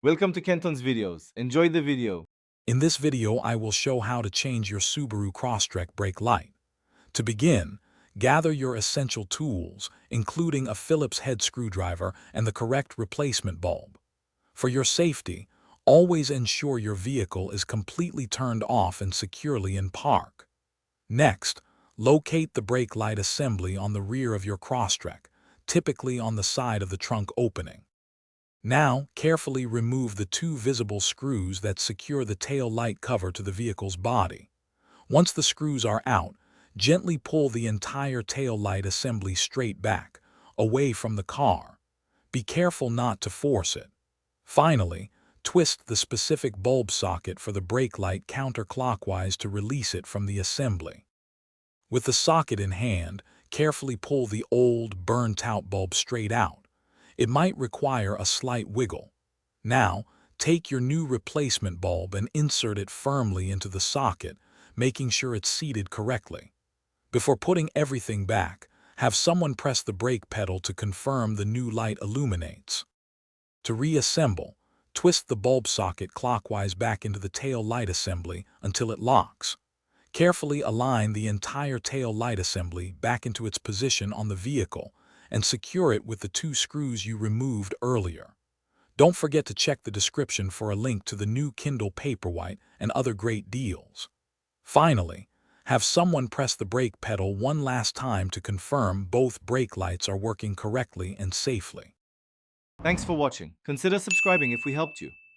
Welcome to Kenton's videos. Enjoy the video. In this video, I will show how to change your Subaru Crosstrek brake light. To begin, gather your essential tools, including a Phillips head screwdriver and the correct replacement bulb. For your safety, always ensure your vehicle is completely turned off and securely in park. Next, locate the brake light assembly on the rear of your Crosstrek, typically on the side of the trunk opening. Now, carefully remove the two visible screws that secure the tail light cover to the vehicle's body. Once the screws are out, gently pull the entire tail light assembly straight back, away from the car. Be careful not to force it. Finally, twist the specific bulb socket for the brake light counterclockwise to release it from the assembly. With the socket in hand, carefully pull the old, burnt-out bulb straight out. It might require a slight wiggle. Now, take your new replacement bulb and insert it firmly into the socket, making sure it's seated correctly. Before putting everything back, have someone press the brake pedal to confirm the new light illuminates. To reassemble, twist the bulb socket clockwise back into the tail light assembly until it locks. Carefully align the entire tail light assembly back into its position on the vehicle and secure it with the two screws you removed earlier. Don't forget to check the description for a link to the new Kindle Paperwhite and other great deals. Finally, have someone press the brake pedal one last time to confirm both brake lights are working correctly and safely. Thanks for watching. Consider subscribing if we helped you.